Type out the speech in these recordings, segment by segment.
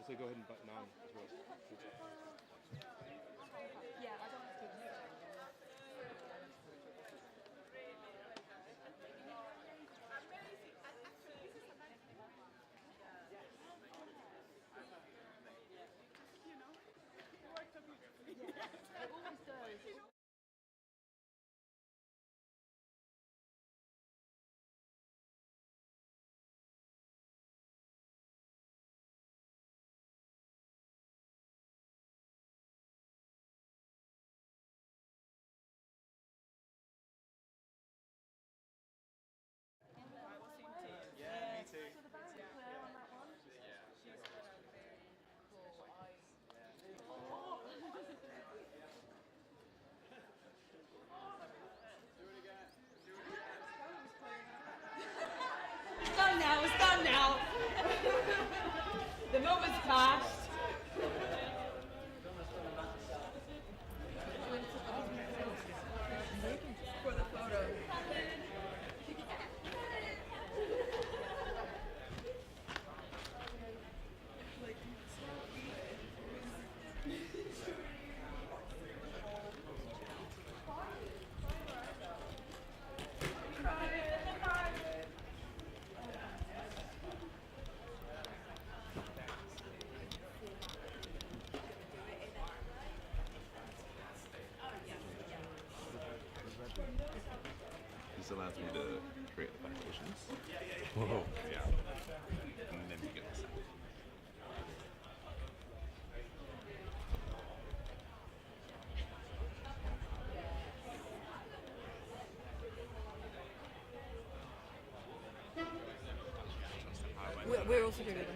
also go ahead and button on as well. Yeah, I don't have to. It always does. Yeah, me too. So the band's clear on that one? She's got a very cool eyes. It's done now, it's done now. The moment's passed. For the photo. This allows me to create the foundations. Whoa. Yeah. And then you get the sound. We're also doing it.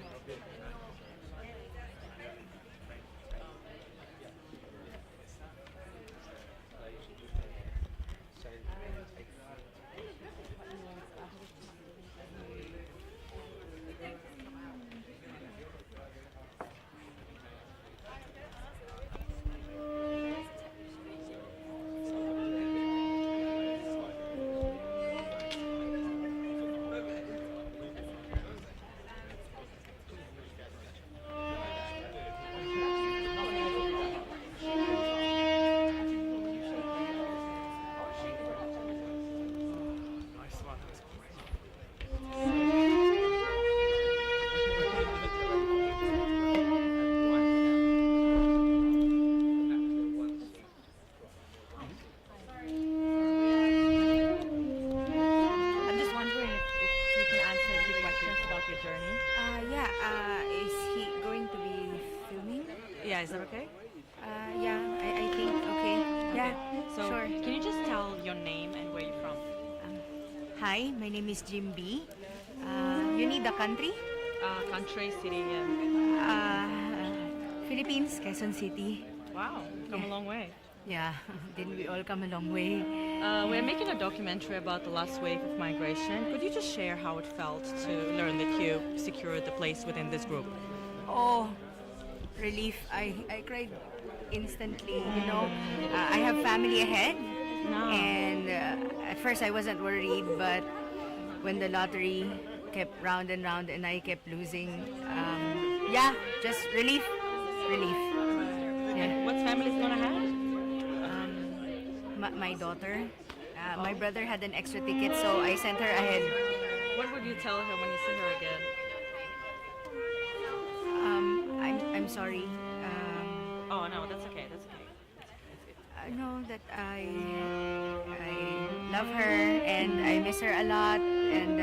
I'm just wondering if you can answer a few questions about your journey. Is he going to be filming? Yeah, is that okay? I think okay. Yeah, So, sure. can you just tell your name and where you're from? Hi, my name is Jim B. You need the country? Country, city, Philippines, Quezon City. Wow, come a long way. Yeah, didn't we all come a long way? We're making a documentary about the last wave of migration. Could you just share how it felt to learn that you secured the place within this group? Oh, relief. I cried instantly, you know. I have family ahead. No. And at first I wasn't worried, but when the lottery kept round and round and I kept losing, just relief. Relief. And what family's gonna have? My daughter. My brother had an extra ticket, so I sent her ahead. What would you tell her when you see her again? I'm sorry. Oh no, that's okay. That's okay. I know that I love her and I miss her a lot. And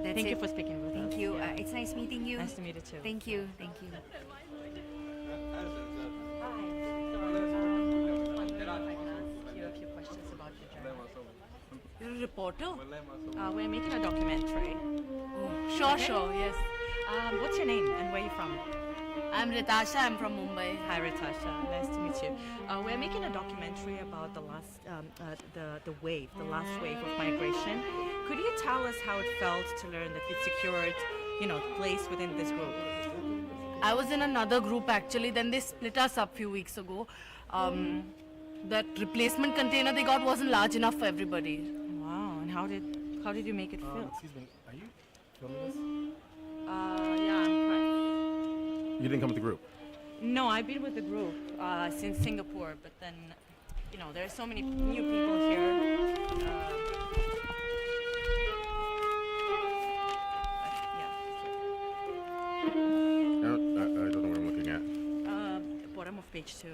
that's Thank it. you for speaking with us. Thank you. It's nice meeting you. Nice to meet you too. Thank you. Thank you. You're a reporter? We're We're making a documentary. Sure, sure. Yes. What's your name and where are you from? I'm Ritasha. I'm from Mumbai. Hi, Ritasha. Nice to meet you. We're making a documentary about the last, the last wave of migration. Could you tell us how it felt to learn that you secured, the place within this group? I was in another group actually, then they split us up few weeks ago. That replacement container they got wasn't large enough for everybody. Wow. And how did you make it feel? Excuse me, are you filming this? Yeah, I'm You didn't come with the group. No, I've been with the group since Singapore, but then, you know, there are so many new people here. I don't know what I'm looking at. Bottom of page 2.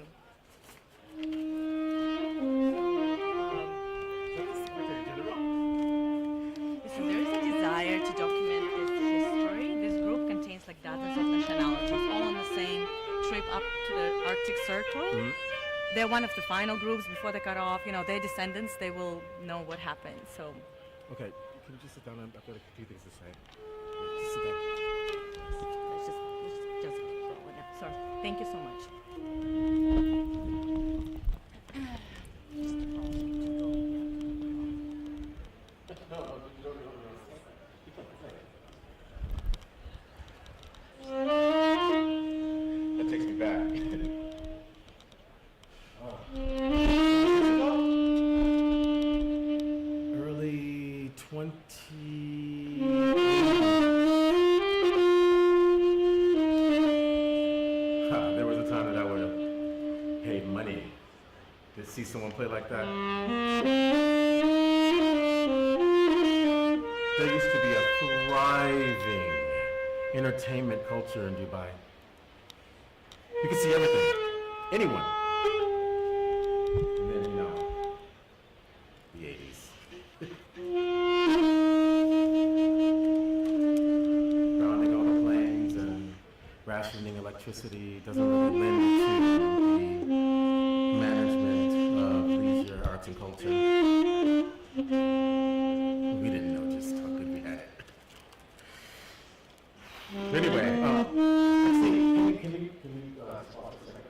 Listen, there is a desire to document this history. This group contains like dozens of nationalities, all on the same trip up to the Arctic Circle. Mm-hmm. They're one of the final groups before they cut off. You know, their descendants, they will know what happened. So, Okay, can you just sit down? I've got a few things to say. Just sit down. let's just roll it up. Sorry. Thank you so much. That takes me back. Early 20. There was a time that I would have paid money to see someone play like that. There used to be a thriving entertainment culture in Dubai. You could see everything. Anyone. And then, you know, the 80s. Grounding all the planes and rationing electricity doesn't really lend to the management of leisure, arts, and culture. We didn't know just how good we had it. Anyway, actually, can you pause a second?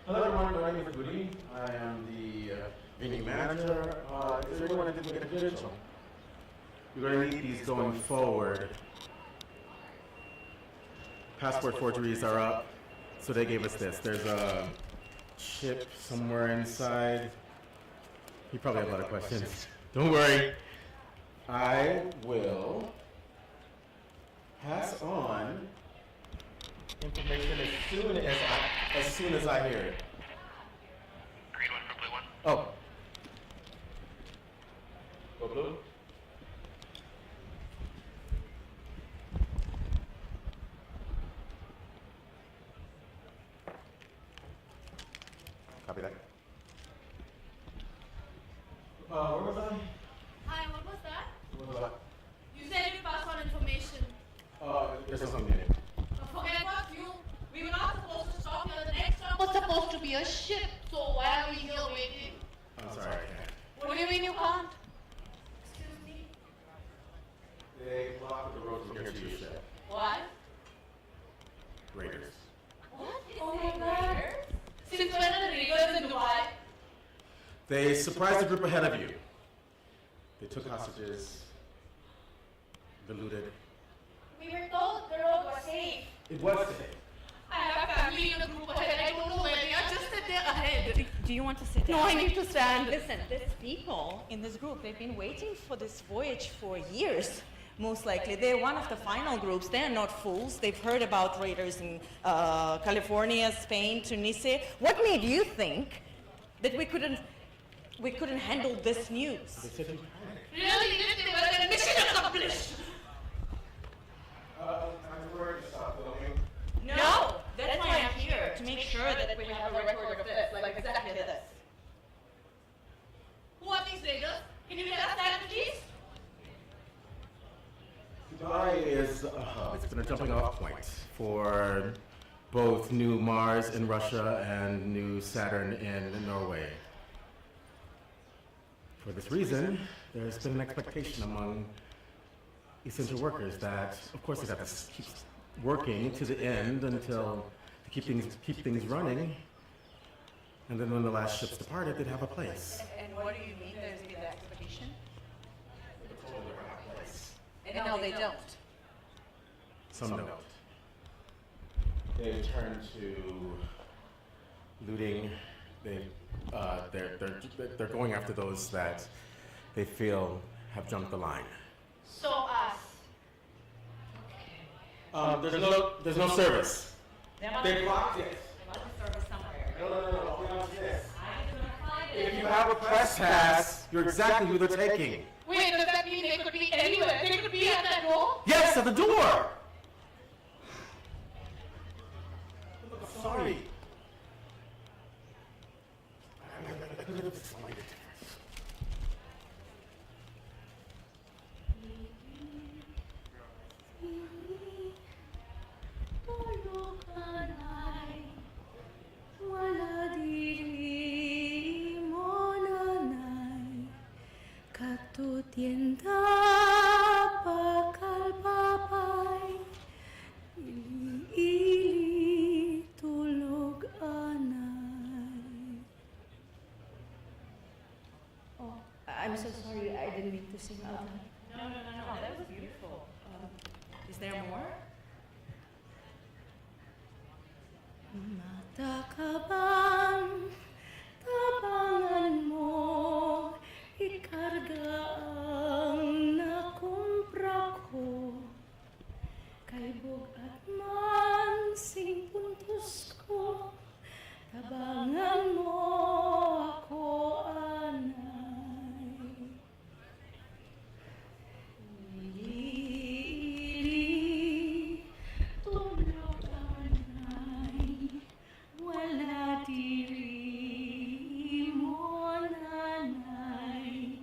Hello everyone, my name is Budi. I am the venue manager. Is there anyone that didn't get a credential? You're going to need these going forward. Passport forgeries are up, so they gave us this. There's a chip somewhere inside. You probably have a lot of questions. Don't worry. I will pass on information as soon as I hear it. Green one for blue one. Oh. Go blue. Copy that. Where was I? Hi, what was that? What was that? You said you pass on information. There's something in it. Forget what we were not supposed to stop here. The next stop was supposed to be a ship. So why are we here waiting? I'm sorry, I can't. What do you mean you can't? Excuse me? They blocked the road from here to your ship. Why? Raiders. What? Oh my god. Since when are the Raiders in Dubai? They surprised the group ahead of you. They took hostages. They looted. We were told the road was safe. It was safe. I have family in the group ahead. I don't know where they are. Just sit there ahead. Do you want to sit down? No, I need to stand. Listen, these people in this group, they've been waiting for this voyage for years. Most likely, they're one of the final groups. They're not fools. They've heard about raiders in California, Spain, Tunisia. What made you think that we couldn't handle this news? They said you Really? If they were, then mission accomplished. I'm worried to stop filming. No, that's why I'm here, to make sure that we have a record of this, like exactly this. Who are these raiders? Can you tell us that, please? Dubai is a hub. It's been a jumping off point for both new Mars in Russia and new Saturn in Norway. For this reason, there's been an expectation among essential workers that, of course, they have to keep working to the end until to keep things running. And then when the last ships departed, they'd have a place. And what do you mean there's been the expectation? Totally have a place. And now they don't. Some don't. They've turned to looting. They're going after those that they feel have jumped the line. So us. There's no service. They blocked it. service somewhere. No. If you have a press pass, you're exactly who they're taking. Wait, does that mean they could be anywhere? They could be at that door? Yes, at the door. Sorry. I could have explained it. Wala diri mo nanay, katutienda bakal papay, ili tulog anay. Oh, I'm so sorry, I didn't mean to sing out loud. No, that was beautiful. Is there more? Matakaban, tabangan mo, ikarga ang nakumpra ko. Kay bugat man sing puntos ko, tabangan mo ako anay. Ili, tulog anay, wala diri mo nanay,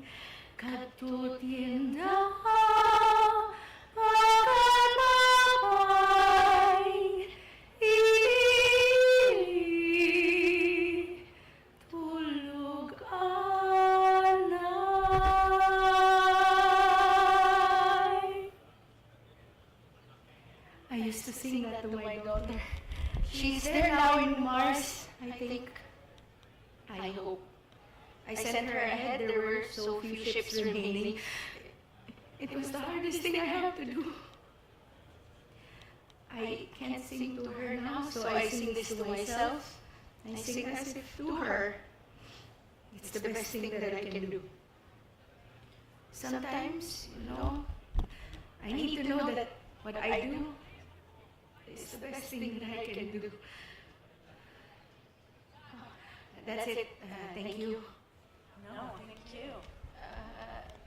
katutienda pagkalapay, ili, tulog anay. I used to sing that to my daughter. She's there now in Mars, I think. I hope. I sent her ahead. There were so few ships remaining. It was the hardest thing I have to do. I can't sing to her now, so I sing this to myself. I sing as if to her. It's the best thing that I can do. Sometimes, I need to know that what I do is the best thing that I can do. That's it. Thank you. No, thank you.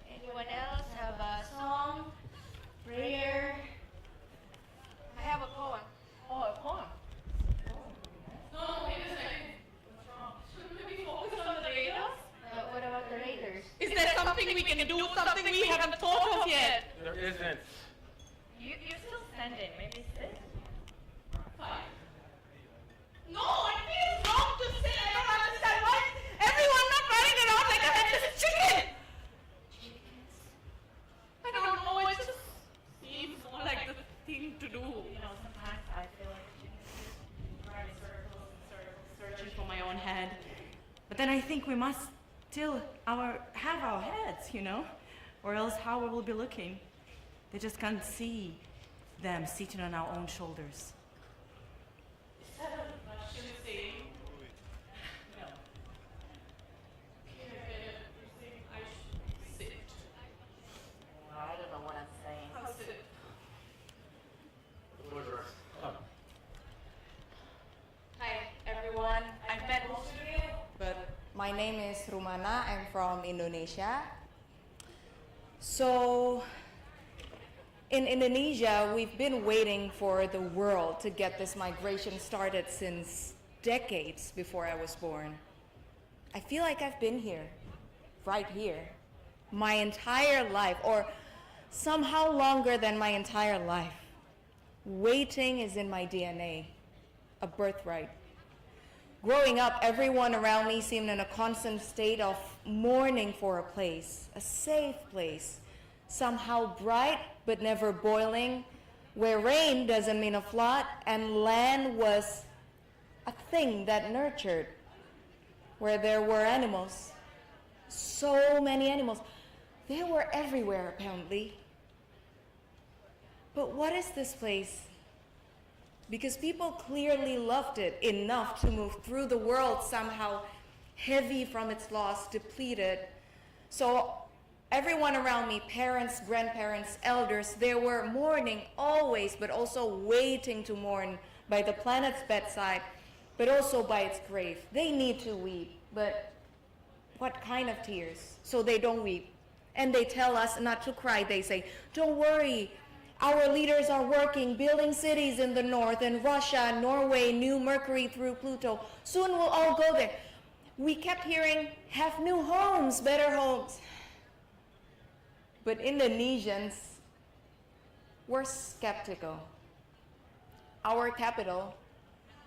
Anyone else have a song, prayer? I have a poem. Oh, a poem. No, wait a second. What's wrong? Shouldn't we focus on the Vedas? What about the Raiders? Is there something we can do? Something we haven't thought of yet? There isn't. You're still standing. Maybe sit. Fine. No, it feels wrong to sit. I don't understand why everyone not running around like a headless chicken. I don't know. It just seems more like the thing to do. Sometimes I feel like running circles and circles, searching for my own head. But then I think we must still have our heads, or else how we will be looking. They just can't see them sitting on our own shoulders. I don't know what I'm saying. Hi everyone, I've met most of you, but my name is Rumana, I'm from Indonesia. So, in Indonesia, we've been waiting for the world to get this migration started since decades before I was born. I feel like I've been here, right here, my entire life, or somehow longer than my entire life. Waiting is in my DNA, a birthright. Growing up, everyone around me seemed in a constant state of mourning for a place, a safe place, somehow bright but never boiling, where rain doesn't mean a flood and land was a thing that nurtured, where there were animals, so many animals. They were everywhere, apparently. But what is this place? Because people clearly loved it enough to move through the world somehow heavy from its loss, depleted. So Everyone around me, parents, grandparents, elders, they were mourning always, but also waiting to mourn by the planet's bedside, but also by its grave. They need to weep, but what kind of tears? So they don't weep. And they tell us not to cry. They say, don't worry, our leaders are working, building cities in the north, in Russia, Norway, New Mercury through Pluto. Soon we'll all go there. We kept hearing, have new homes, better homes. But Indonesians were skeptical. Our capital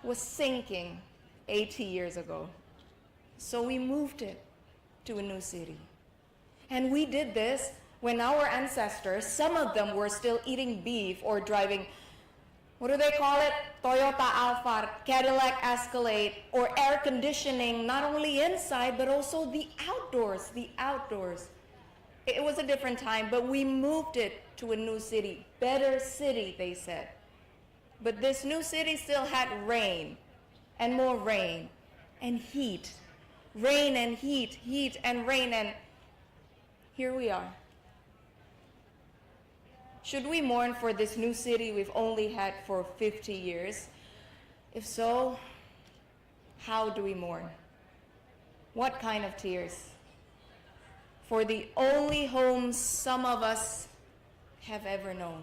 was sinking 80 years ago. So we moved it to a new city. And we did this when our ancestors, some of them were still eating beef or driving, what do they call it? Toyota Alphard, Cadillac Escalade, or air conditioning, not only inside, but also the outdoors, It was a different time, but we moved it to a new city. Better city, they said. But this new city still had rain, and more rain, and heat. Rain and heat, heat and rain, and here we are. Should we mourn for this new city we've only had for 50 years? If so, how do we mourn? What kind of tears? For the only home some of us have ever known.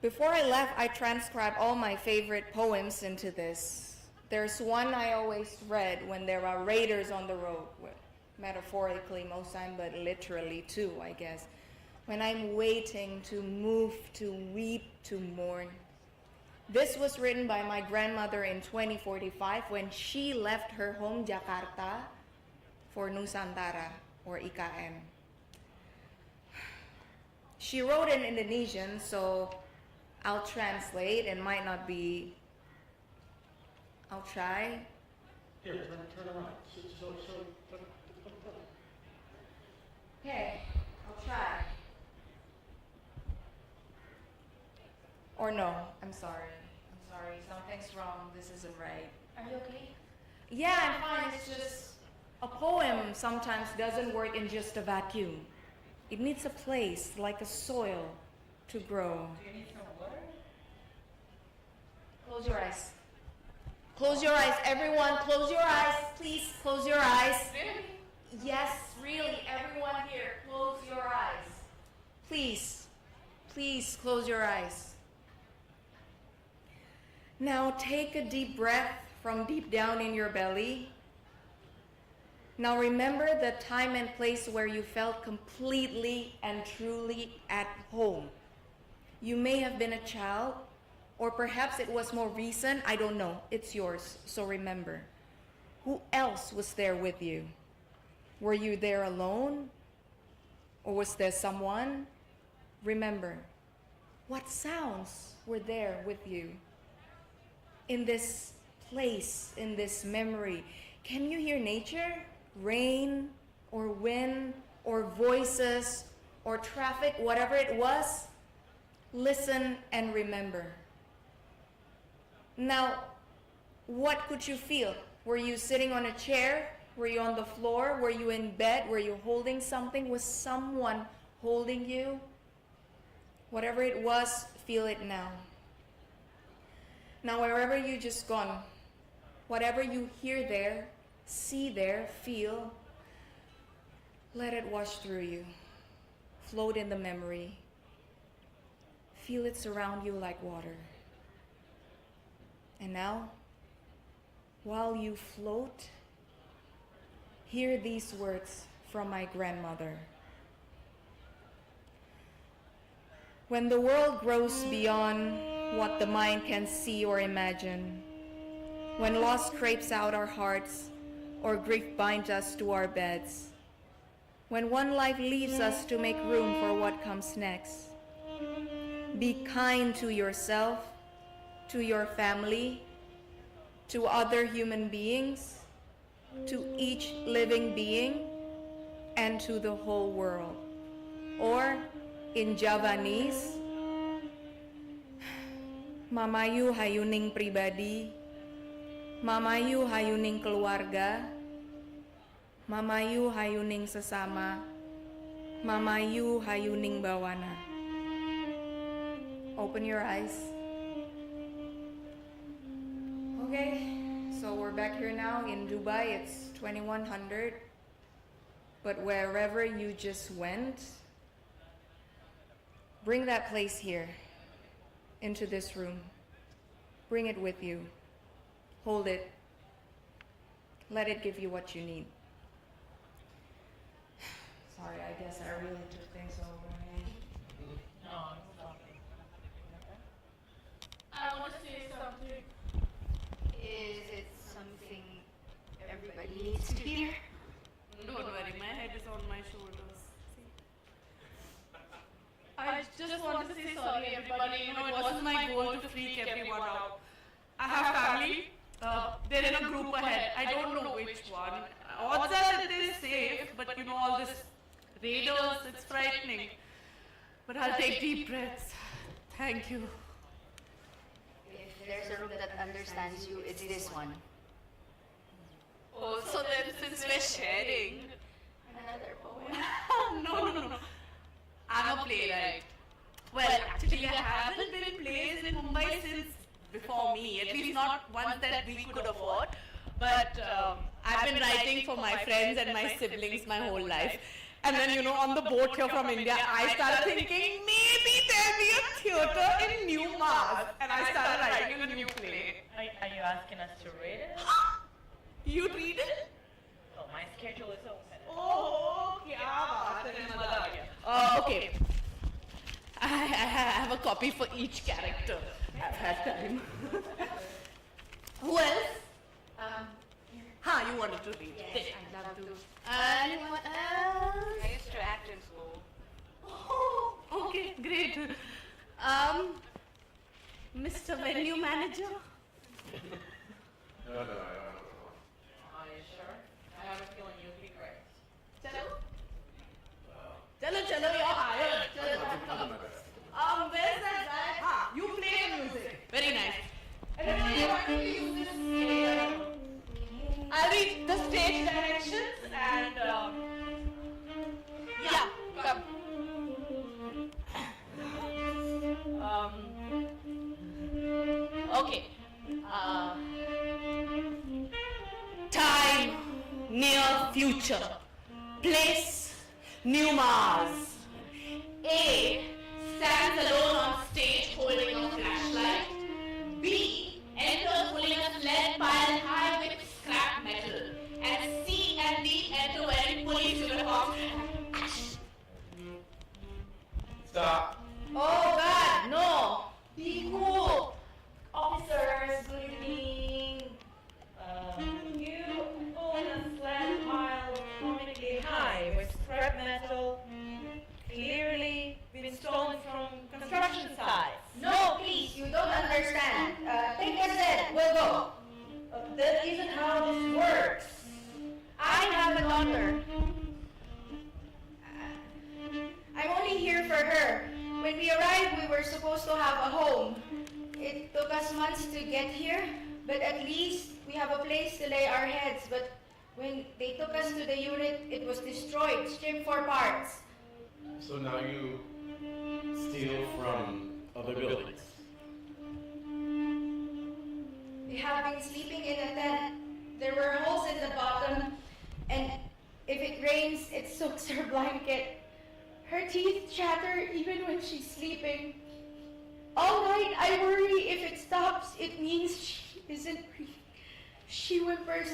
Before I left, I transcribed all my favorite poems into this. There's one I always read when there are raiders on the road, metaphorically most time, but literally too, I guess. When I'm waiting to move, to weep, to mourn. This was written by my grandmother in 2045 when she left her home, Jakarta, for Nusantara, or IKM. She wrote in Indonesian, so I'll translate. It might not be, I'll try. Here, turn around. Okay, I'll try. Or no, I'm sorry. Something's wrong. This isn't right. Are you okay? Yeah, I'm fine. It's just a poem sometimes doesn't work in just a vacuum. It needs a place, like a soil, to grow. Do you need some water? Close your eyes. Close your eyes, everyone. Close your eyes. Please close your eyes. Yes, really, everyone here, close your eyes. Please, please close your eyes. Now take a deep breath from deep down in your belly. Now remember the time and place where you felt completely and truly at home. You may have been a child, or perhaps it was more recent, I don't know. It's yours, so remember. Who else was there with you? Were you there alone? Or was there someone? Remember, what sounds were there with you? In this place, in this memory, can you hear nature? Rain, or wind, or voices, or traffic, whatever it was? Listen and remember. Now, what could you feel? Were you sitting on a chair? Were you on the floor? Were you in bed? Were you holding something? Was someone holding you? Whatever it was, feel it now. Now, wherever you just gone, whatever you hear there, see there, feel, let it wash through you. Float in the memory. Feel it surround you like water. And now, while you float, hear these words from my grandmother. When the world grows beyond what the mind can see or imagine, when loss scrapes out our hearts or grief binds us to our beds, when one life leaves us to make room for what comes next, be kind to yourself, to your family, to other human beings, to each living being, and to the whole world. Or, in Javanese, Mamayu hayuning pribadi, Mamayu hayuning keluarga, Mamayu hayuning sasama, mamayu hayuning bawana. Open your eyes. Okay, so we're back here now in Dubai. It's 2100. But wherever you just went, bring that place here, into this room. Bring it with you. Hold it. Let it give you what you need. Sorry, I guess I really took things over. I want to say something. Is it something everybody needs to hear? Don't worry, my head is on my shoulders. I just want to say sorry, everybody. You know, it wasn't my goal to freak everyone out. I have family. They're in a group ahead. I don't know which one. Odds are that they're safe, but you know, all this raiders, it's frightening. But I'll take deep breaths. Thank you. If there's a room that understands you, it's this one. Oh, so then since we're sharing, Another poem. no. I'm a playwright. Well, actually, there haven't been plays in Mumbai since before me, at least not ones that we could afford. But I've been writing for my friends and my siblings my whole life. And then, you know, on the boat here from India, I started thinking maybe there'll be a theatre in New Mars. And I started writing a new play. Are you asking us to read it? You'd read it? Oh, my schedule is open. Oh, kya baat hai, maza aa gaya. Okay. I have a copy for each character. I've had time. Who else? You wanted to read. Yes, I'd love to. Anyone else? I used to act in school. Oh, okay, great. Mr. Venue Manager? No. Are you sure? I have a feeling you'll be great. Chalo, you're hired. Chalo. Where's that guy? You play the music. Very nice. And then you want to use this area. I'll read the stage directions and yeah, come. Okay. Time, near future. Place, New Mars. A stands alone on stage holding a flashlight. B enters holding a sled piled high with scrap metal. And C and D enter wearing police uniforms. Stop. Oh God, no! Be cool! Officers, good evening. You own a sled pile comically high with scrap metal, clearly been stolen from construction sites. No, please, you don't understand. Take a seat, we'll go. That isn't how this works. I have a daughter. I'm only here for her. When we arrived, we were supposed to have a home. It took us months to get here, but at least we have a place to lay our heads. But when they took us to the unit, it was destroyed, stripped for parts. So now you steal from other buildings. We have been sleeping in a tent. There were holes in the bottom, and if it rains, it soaks her blanket. Her teeth chatter even when she's sleeping. All night I worry if it stops, it means she isn't breathing. She whimpers.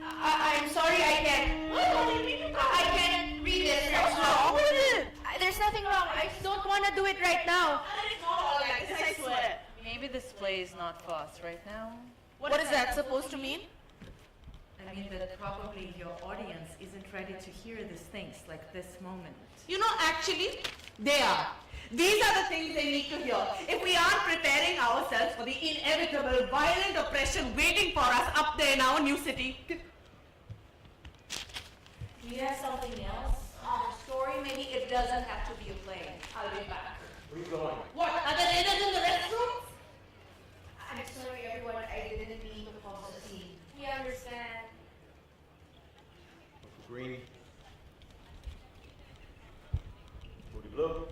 I'm sorry, I can't. I can't read it. What's wrong with it? There's nothing wrong. I just don't want to do it right now. It's not all like this, I swear. Maybe this play is not for us right now. What is that supposed to mean? I mean that probably your audience isn't ready to hear these things like this moment. You know, actually, they are. These are the things they need to hear. If we aren't preparing ourselves for the inevitable violent oppression waiting for us up there in our new city. Do you have something else? Our story, maybe it doesn't have to be a play. I'll be back. Where are you going? What? Are the raiders in the restrooms? I'm sorry, everyone. I didn't mean to cause a scene. We understand. Green. Booty blue.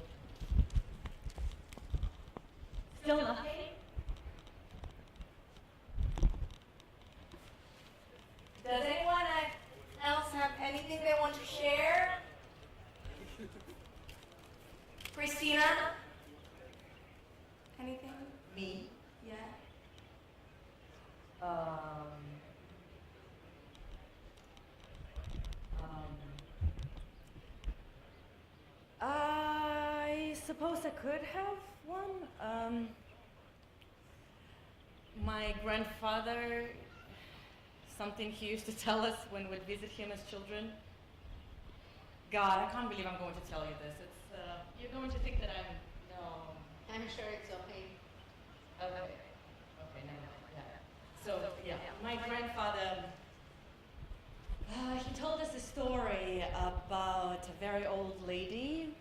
Still nothing? Does anyone else have anything they want to share? Christina? Anything? Me? Yeah. I suppose I could have one. My grandfather, something he used to tell us when we'd visit him as children. God, I can't believe I'm going to tell you this. It's you're going to think that I'm sure it's okay. Okay, never mind. Yeah. So yeah, my grandfather. He told us a story about a very old lady,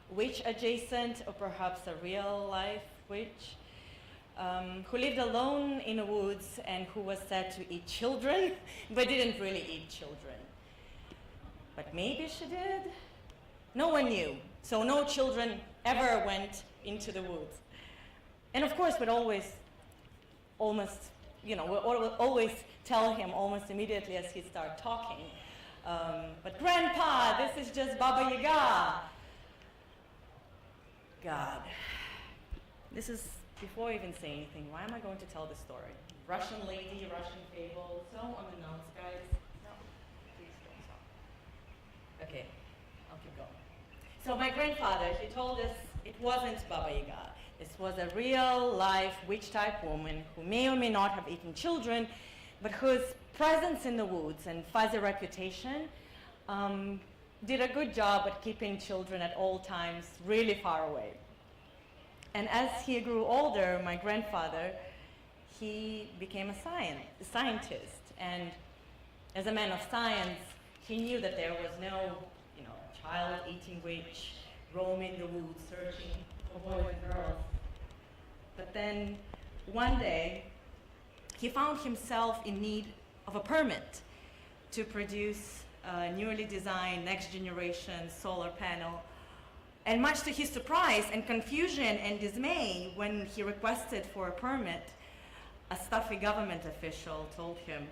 witch adjacent, or perhaps a real life witch, who lived alone in the woods and who was said to eat children, but didn't really eat children. But maybe she did? No one knew, so no children ever went into the woods. And of course, we'd always tell him almost immediately as he'd start talking, but Grandpa, this is just Baba Yaga. God, this is before I even say anything. Why am I going to tell this story? Russian lady, Russian fable, so on the nose, guys. No, please don't stop. Okay, I'll keep going. So my grandfather, he told us it wasn't Baba Yaga. This was a real life witch-type woman who may or may not have eaten children, but whose presence in the woods and fuzzy reputation did a good job at keeping children at all times really far away. And as he grew older, my grandfather, he became a scientist. And as a man of science, he knew that there was no, child-eating witch roaming the woods searching for boys and girls. But then one day, he found himself in need of a permit to produce a newly designed next-generation solar panel. And much to his surprise and confusion and dismay, when he requested for a permit, a stuffy government official told him,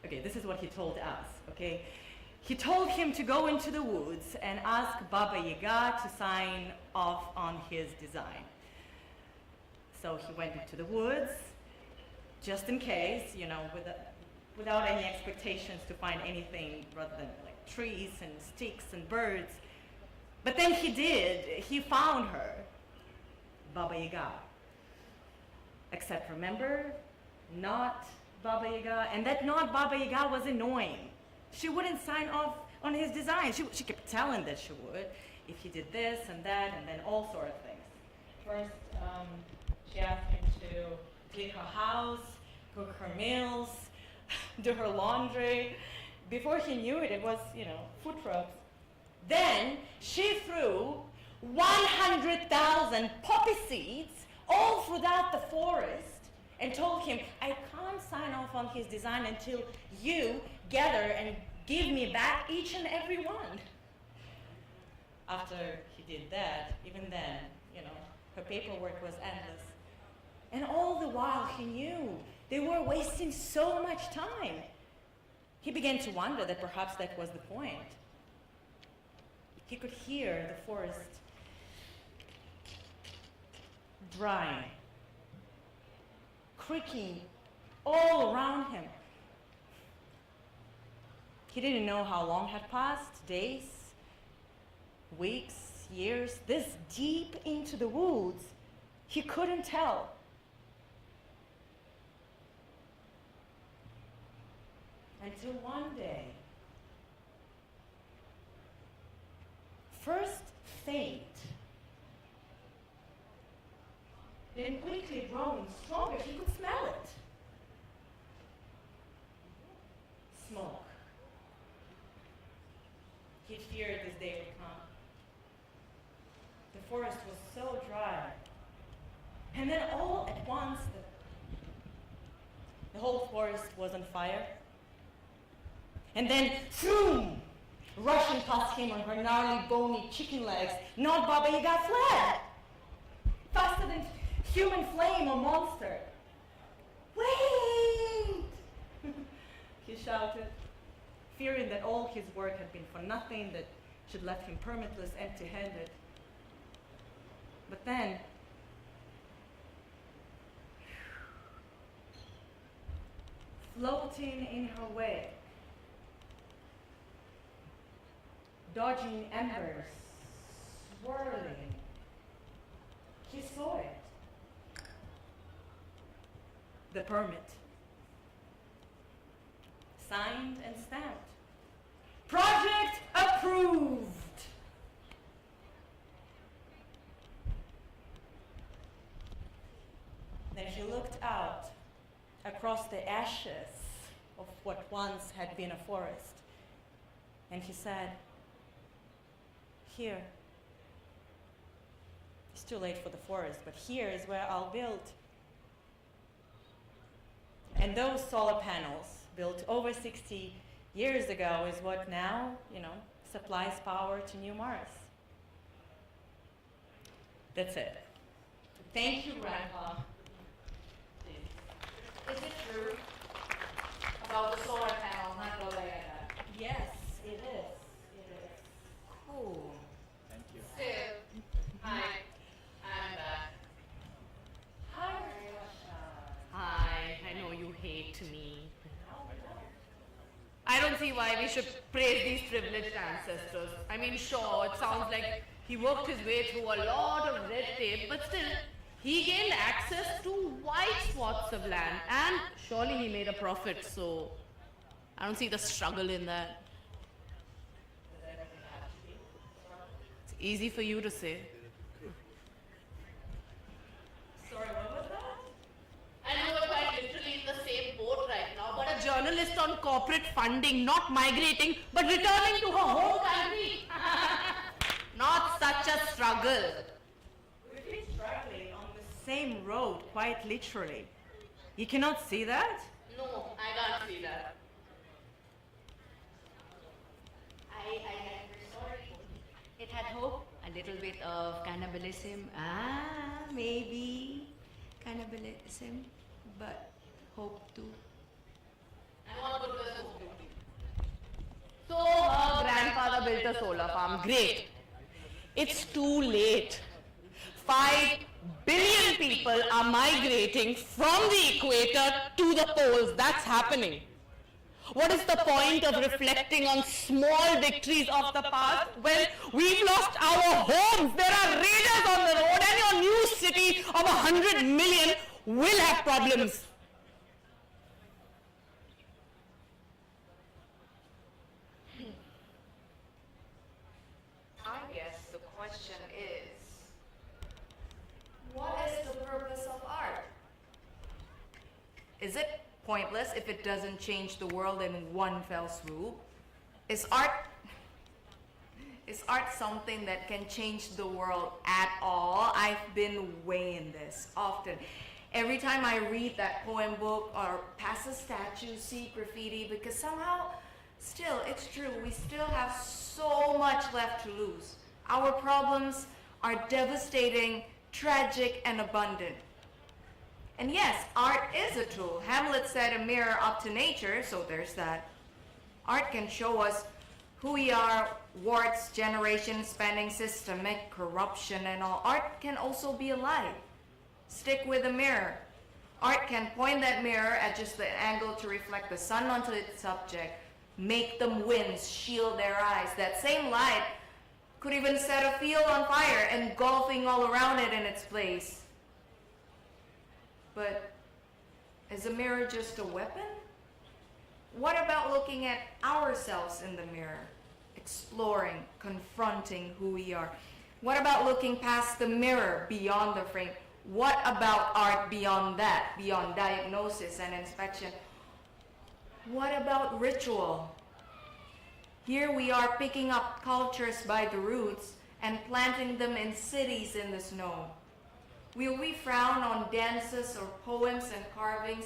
okay, this is what he told us, okay? He told him to go into the woods and ask Baba Yaga to sign off on his design. So he went into the woods, just in case, without any expectations to find anything rather than like trees and sticks and birds. But then he did. He found her, Baba Yaga. Except remember, not Baba Yaga, and that not Baba Yaga was annoying. She wouldn't sign off on his design. She kept telling that she would, if he did this and that, and then all sort of things. First, she asked him to clean her house, cook her meals, do her laundry. Before he knew it, it was, food rubs. Then she threw 100,000 poppy seeds all throughout the forest and told him, I can't sign off on his design until you gather and give me back each and every one. After he did that, even then, her paperwork was endless. And all the while he knew they were wasting so much time. He began to wonder that perhaps that was the point. He could hear the forest drying, creaking all around him. He didn't know how long had passed, days, weeks, years, this deep into the woods. He couldn't tell. Until one day, first faint, then quickly growing stronger, he could smell it. Smoke. He feared this day would come. The forest was so dry. And then all at once, the whole forest was on fire. And then, zoom! Rushing past him on her gnarly, bony chicken legs, not Baba Yaga fled! Faster than human flame or monster. Wait! He shouted, fearing that all his work had been for nothing, that should left him permitless, empty-handed. But then, floating in her way, dodging embers, swirling, he saw it. The permit. Signed and stamped. Project approved! Then he looked out across the ashes of what once had been a forest, and he said, here. It's too late for the forest, but here is where I'll build. And those solar panels, built over 60 years ago, is what now, supplies power to New Mars. That's it. Thank you, Grandpa. Is it true about the solar panels, not Baba Yaga? Yes, it is. It is. Cool. Thank you. So, hi, I'm back. Hi, Hi, I know you hate me. I don't see why we should praise these privileged ancestors. I mean, sure, it sounds like he worked his way through a lot of red tape, but still, he gained access to wide swaths of land, and surely he made a profit, so I don't see the struggle in that. It's easy for you to say. Sorry, what was that? I know we're quite literally in the same boat right now, but a journalist on corporate funding, not migrating, but returning to her home country. Not such a struggle. We've been struggling on the same road, quite literally. You cannot see that? No, I can't see that. It had hope, a little bit of cannibalism. Maybe cannibalism, but hope too. And what good was the hope? So her grandfather built a solar farm. Great. It's too late. 5 billion people are migrating from the equator to the poles. That's happening. What is the point of reflecting on small victories of the past when we've lost our homes? There are raiders on the road, and your new city of 100 million will have problems. I guess the question is, what is the purpose of art? Is it pointless if it doesn't change the world in one fell swoop? Is art something that can change the world at all? I've been weighing this often. Every time I read that poem book or pass a statue, see graffiti, because somehow, still, it's true, we still have so much left to lose. Our problems are devastating, tragic, and abundant. And yes, art is a tool. Hamlet said a mirror up to nature, so there's that. Art can show us who we are, warts, generation spanning systemic corruption and all. Art can also be alive. Stick with a mirror. Art can point that mirror at just the angle to reflect the sun onto its subject, make them wince, shield their eyes. That same light could even set a field on fire, engulfing all around it in its place. But is a mirror just a weapon? What about looking at ourselves in the mirror, exploring, confronting who we are? What about looking past the mirror, beyond the frame? What about art beyond that, beyond diagnosis and inspection? What about ritual? Here we are picking up cultures by the roots and planting them in cities in the snow. Will we frown on dances or poems and carvings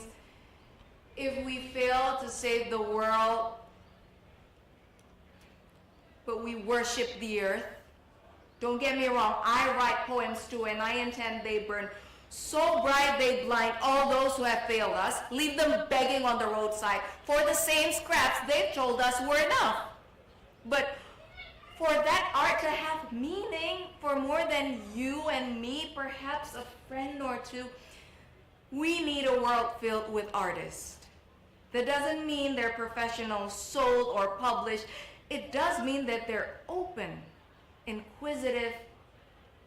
if we fail to save the world but we worship the earth. Don't get me wrong, I write poems too, and I intend they burn so bright they blind all those who have failed us, leave them begging on the roadside for the same scraps they've told us were enough. But for that art to have meaning for more than you and me, perhaps a friend or two, we need a world filled with artists. That doesn't mean they're professional, sold, or published. It does mean that they're open, inquisitive,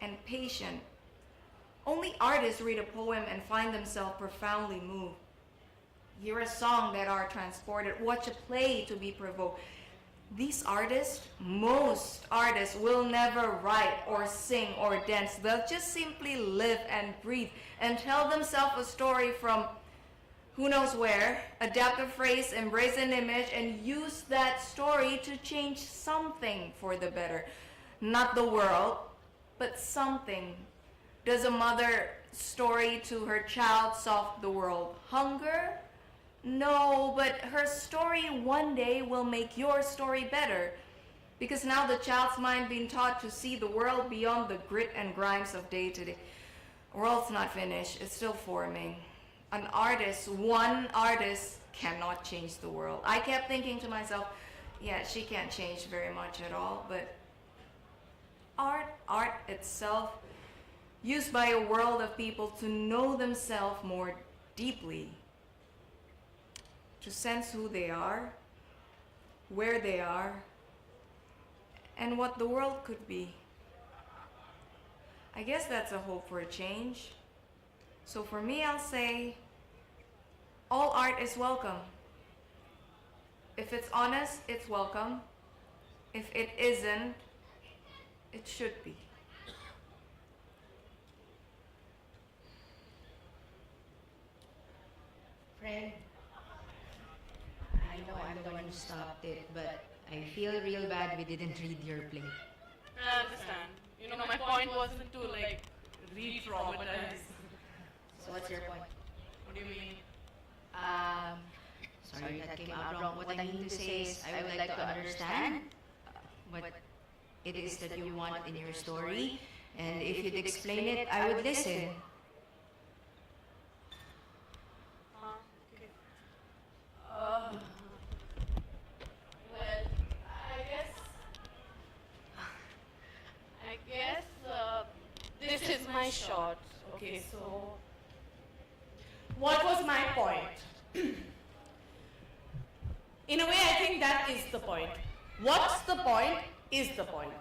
and patient. Only artists read a poem and find themselves profoundly moved. Hear a song that are transported, watch a play to be provoked. These artists, most artists, will never write or sing or dance. They'll just simply live and breathe and tell themselves a story from who knows where, adapt a phrase, embrace an image, and use that story to change something for the better. Not the world, but something. Does a mother story to her child solve the world hunger? No, but her story one day will make your story better. Because now the child's mind being taught to see the world beyond the grit and grimes of day to day. The world's not finished, it's still forming. An artist, one artist, cannot change the world. I kept thinking to myself, yeah, she can't change very much at all, but art itself, used by a world of people to know themselves more deeply, to sense who they are, where they are, and what the world could be. I guess that's a hope for a change. So for me, I'll say, all art is welcome. If it's honest, it's welcome. If it isn't, it should be. Friend, I know I'm the one who stopped it, but I feel real bad we didn't read your play. I understand. You know, my point wasn't to like re-traumatize. So what's your point? What do you mean? Sorry that came out wrong. What I mean to say is I would like to understand what it is that you want in your story, and if you'd explain it, I would listen. Okay. Well, I guess this is my shot. Okay, so what was my point? In a way, I think that is the point. What's the point is the point.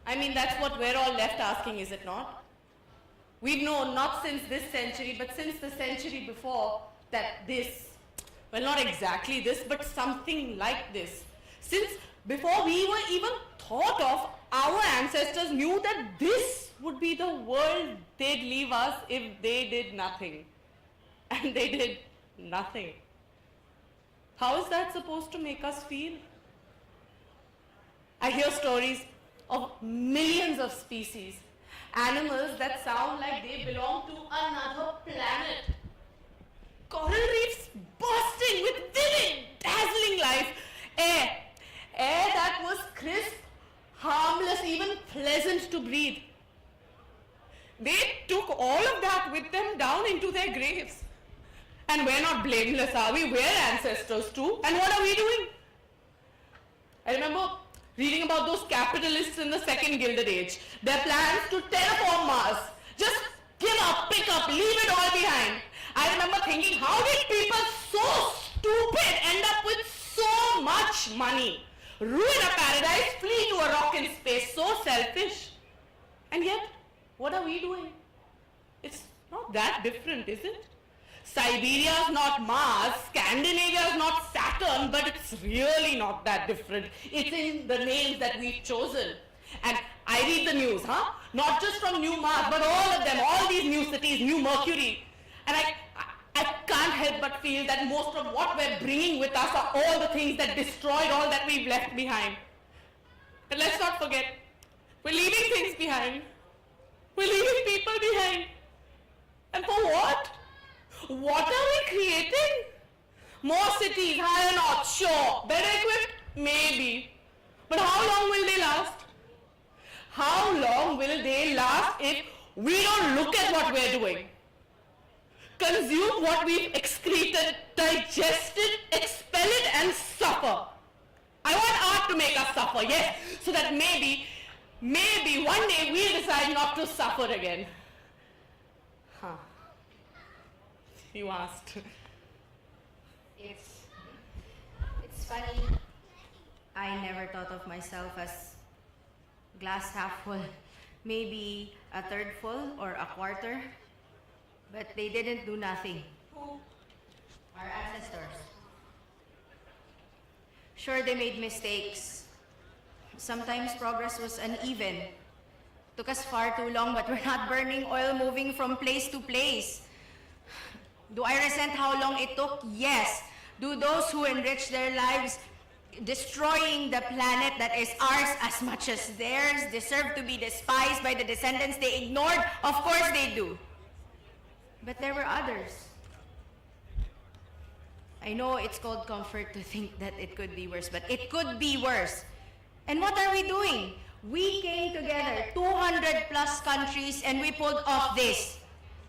I mean, that's what we're all left asking, is it not? We've known, not since this century, but since the century before, that this, well, not exactly this, but something like this. Since before we were even thought of, our ancestors knew that this would be the world they'd leave us if they did nothing. And they did nothing. How is that supposed to make us feel? I hear stories of millions of species, animals that sound like they belong to another planet. Coral reefs bursting with vivid, dazzling life. Air that was crisp, harmless, even pleasant to breathe. They took all of that with them down into their graves. And we're not blameless, are we? We're ancestors too. And what are we doing? I remember reading about those capitalists in the second Gilded Age. Their plans to terraform Mars. Just give up, pick up, leave it all behind. I remember thinking, how did people so stupid end up with so much money? Ruin a paradise, flee to a rock in space, so selfish. And yet, what are we doing? It's not that different, is it? Siberia's not Mars, Scandinavia's not Saturn, but it's really not that different. It's in the names that we've chosen. And I read the news, Not just from New Mars, but all of them, all these new cities, New Mercury. And I can't help but feel that most of what we're bringing with us are all the things that destroyed all that we've left behind. But let's not forget, we're leaving things behind. We're leaving people behind. And for what? What are we creating? More cities, higher north, sure. Better equipped? Maybe. But how long will they last? How long will they last if we don't look at what we're doing? Consume what we've excreted, digest it, expel it, and suffer. I want art to make us suffer, yes, so that maybe one day we'll decide not to suffer again. Huh. You asked. It's funny. I never thought of myself as glass half full, maybe a third full or a quarter, but they didn't do nothing. Who? Our ancestors. Sure, they made mistakes. Sometimes progress was uneven. Took us far too long, but we're not burning oil moving from place to place. Do I resent how long it took? Yes. Do those who enrich their lives destroying the planet that is ours as much as theirs deserve to be despised by the descendants they ignored? Of course they do. But there were others. I know it's called comfort to think that it could be worse, but it could be worse. And what are we doing? We came together, 200 plus countries, and we pulled off this.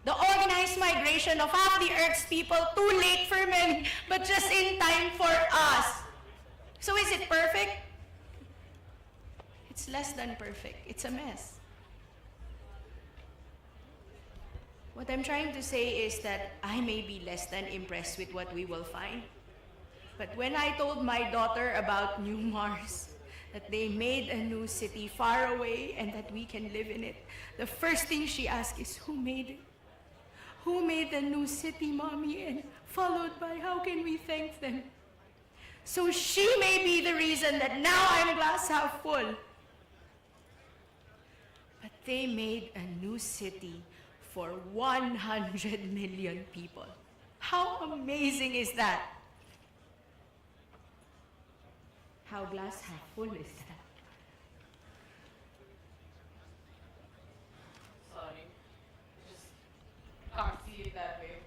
The organized migration of half the Earth's people, too late for many, but just in time for us. So is it perfect? It's less than perfect. It's a mess. What I'm trying to say is that I may be less than impressed with what we will find. But when I told my daughter about New Mars, that they made a new city far away and that we can live in it, the first thing she asked is, who made it? Who made the new city, Mommy? And followed by, how can we thank them? So she may be the reason that now I'm glass half full. But they made a new city for 100 million people. How amazing is that? How glass half full is that? Sorry. Just can't see it that way.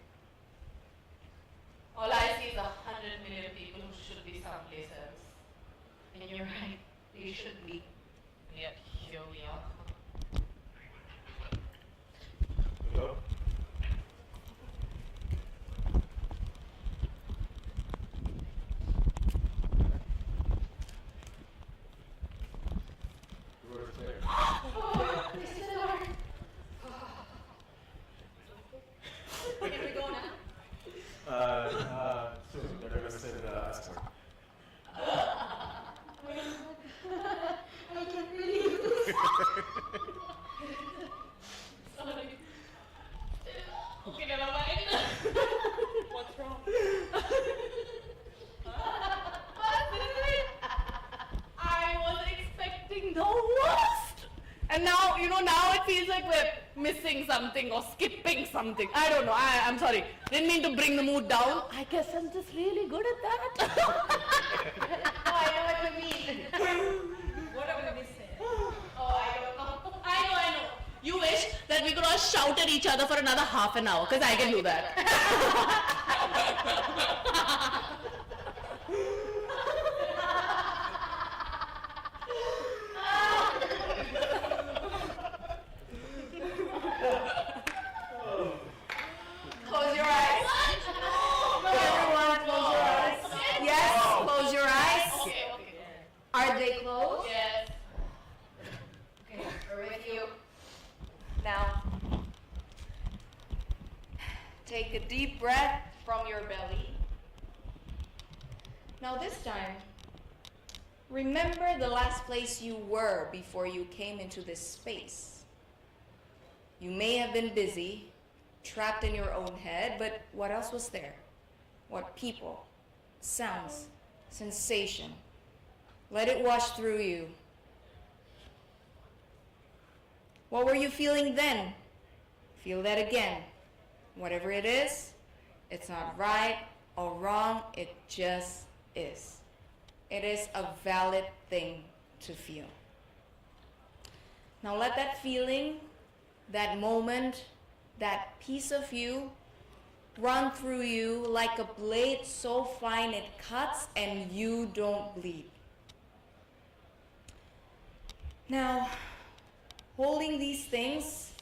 All I see is 100 million people who should be someplace else. And you're right, they should be. Yet here we are. Hello? Can we go now? Soon, they're gonna send escort. I can't believe this. Sorry. Okay, never mind. What's wrong? I was expecting the worst. And now, now it feels like we're missing something or skipping something. I don't know. I'm sorry. Didn't mean to bring the mood down. I guess I'm just really good at that. Oh, I know what you mean. What are we missing? Oh, I don't know. I know. You wish that we could all shout at each other for another half an hour, because I can do that. Close your eyes. Everyone, close your eyes. Yes, close your eyes. Okay. Are they closed? Yes. Okay, we're with you. Now, take a deep breath from your belly. Now this time, remember the last place you were before you came into this space. You may have been busy, trapped in your own head, but what else was there? What people, sounds, sensation? Let it wash through you. What were you feeling then? Feel that again. Whatever it is, it's not right or wrong, it just is. It is a valid thing to feel. Now let that feeling, that moment, that piece of you run through you like a blade so fine it cuts and you don't bleed. Now, holding these things,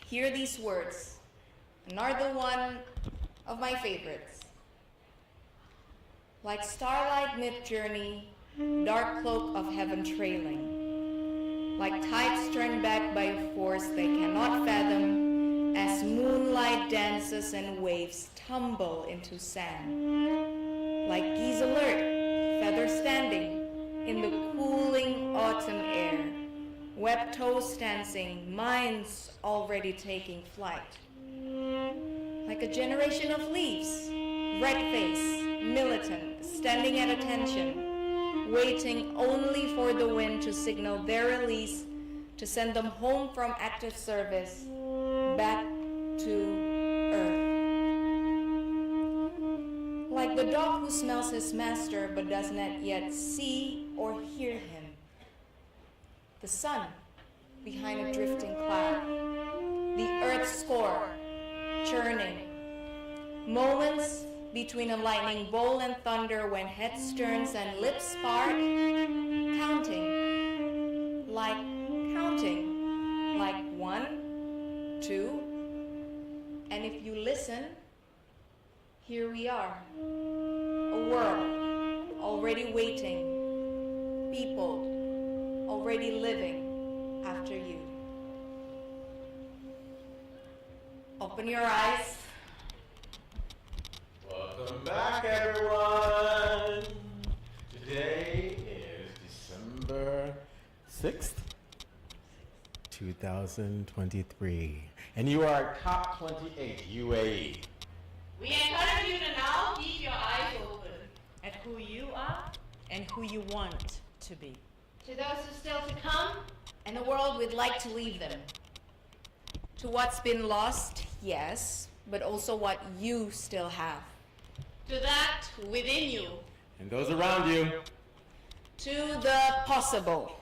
hear these words, another one of my favorites. Like starlight mid-journey, dark cloak of heaven trailing, like tides turned back by a force they cannot fathom, as moonlight dances and waves tumble into sand, like geese alert, feathers standing in the cooling autumn air, webbed toes dancing, minds already taking flight, like a generation of leaves, red-faced, militant, standing at attention, waiting only for the wind to signal their release to send them home from active service back to earth. Like the dog who smells his master but does not yet see or hear him. The sun behind a drifting cloud. The earth's core churning. Moments between a lightning bolt and thunder when heads turns and lips spark. Counting. Like counting. Like 1, 2. And if you listen, here we are. A world already waiting. People already living after you. Open your eyes. Welcome back, everyone. Today is December 6th, 2023. And you are top 28 UAE. We encourage you to now keep your eyes open. At who you are and who you want to be. To those who still to come, and the world we'd like to leave them. To what's been lost, yes, but also what you still have. To that within you. And those around you. To the possible.